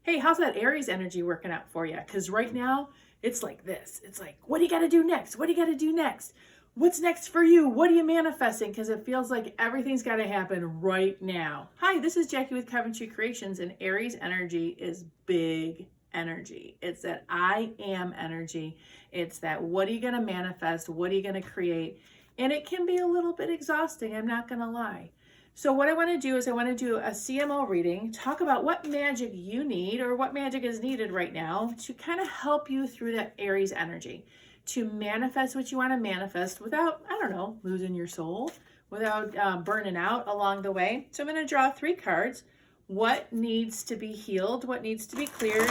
Hey, how's that Aries energy working out for you? Because right now, it's like this. It's like, what do you got to do next? What do you got to do next? What's next for you? What are you manifesting? Because it feels like everything's got to happen right now. Hi, this is Jackie with Coventry Creations, and Aries energy is big energy. It's that I am energy. It's that what are you going to manifest? What are you going to create? And it can be a little bit exhausting, I'm not going to lie. So what I want to do is I want to do a CMO reading, talk about what magic you need or what magic is needed right now to kind of help you through that Aries energy, to manifest what you want to manifest without, I don't know, losing your soul, without burning out along the way. So I'm going to draw 3 cards. What needs to be healed? What needs to be cleared?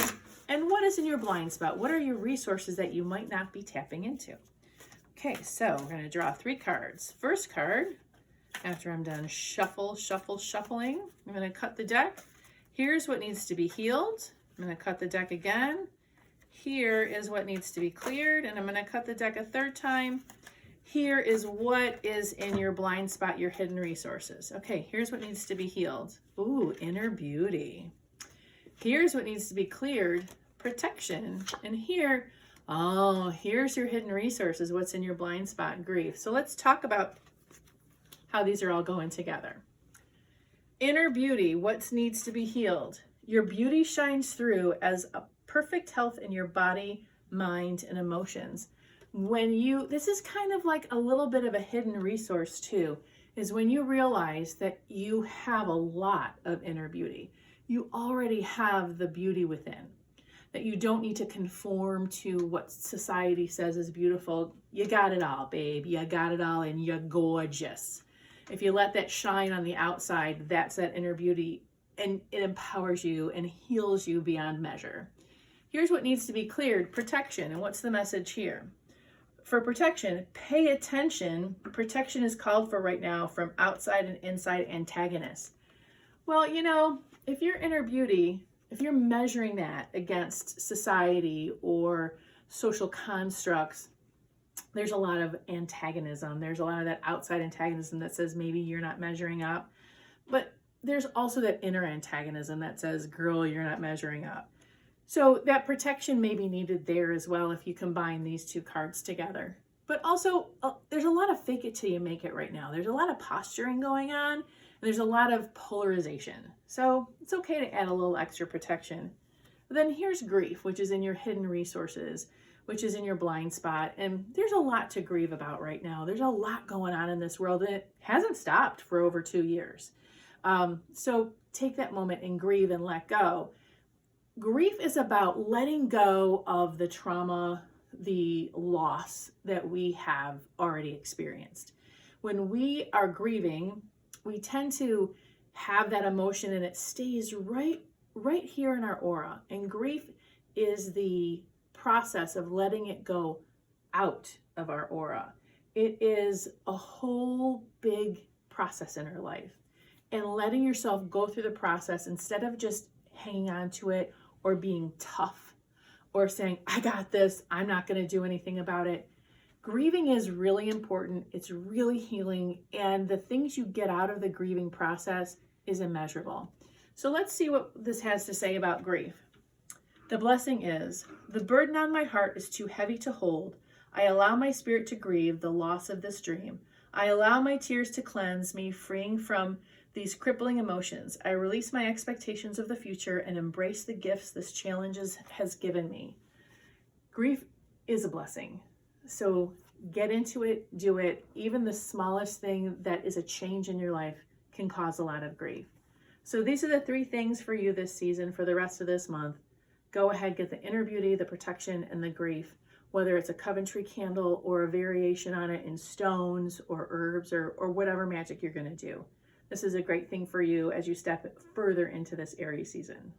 And what is in your blind spot? What are your resources that you might not be tapping into? Okay, so we're going to draw 3 cards. First card. After I'm done shuffling, I'm going to cut the deck. Here's what needs to be healed. I'm going to cut the deck again. Here is what needs to be cleared, and I'm going to cut the deck a 3rd time. Here is what is in your blind spot, your hidden resources. Okay, here's what needs to be healed. Ooh, inner beauty. Here's what needs to be cleared, protection. And here, oh, here's your hidden resources, what's in your blind spot, grief. So let's talk about how these are all going together. Inner beauty, what needs to be healed? Your beauty shines through as a perfect health in your body, mind, and emotions. This is kind of like a little bit of a hidden resource too, is when you realize that you have a lot of inner beauty. You already have the beauty within, that you don't need to conform to what society says is beautiful. You got it all, babe. You got it all, and you're gorgeous. If you let that shine on the outside, that's that inner beauty, and it empowers you and heals you beyond measure. Here's what needs to be cleared, protection. And what's the message here? For protection, pay attention. Protection is called for right now from outside and inside antagonists. Well, you know, if your inner beauty, if you're measuring that against society or social constructs, there's a lot of antagonism. There's a lot of that outside antagonism that says maybe you're not measuring up. But there's also that inner antagonism that says, girl, you're not measuring up. So that protection may be needed there as well if you combine these 2 cards together. But also, there's a lot of fake it till you make it right now. There's a lot of posturing going on, and there's a lot of polarization. So it's okay to add a little extra protection. But then here's grief, which is in your hidden resources, which is in your blind spot. And there's a lot to grieve about right now. There's a lot going on in this world, and it hasn't stopped for over 2 years. So take that moment and grieve and let go. Grief is about letting go of the trauma, the loss that we have already experienced. When we are grieving, we tend to have that emotion, and it stays right here in our aura. And grief is the process of letting it go out of our aura. It is a whole big process in our life, and letting yourself go through the process instead of just hanging on to it or being tough or saying, I got this, I'm not going to do anything about it. Grieving is really important. It's really healing, and the things you get out of the grieving process is immeasurable. So let's see what this has to say about grief. The blessing is, the burden on my heart is too heavy to hold. I allow my spirit to grieve the loss of this dream. I allow my tears to cleanse me, freeing from these crippling emotions. I release my expectations of the future and embrace the gifts this challenge has given me. Grief is a blessing. So get into it, do it. Even the smallest thing that is a change in your life can cause a lot of grief. So these are the 3 things for you this season, for the rest of this month. Go ahead, get the inner beauty, the protection, and the grief, whether it's a Coventry candle or a variation on it in stones or herbs or whatever magic you're going to do. This is a great thing for you as you step further into this Aries season.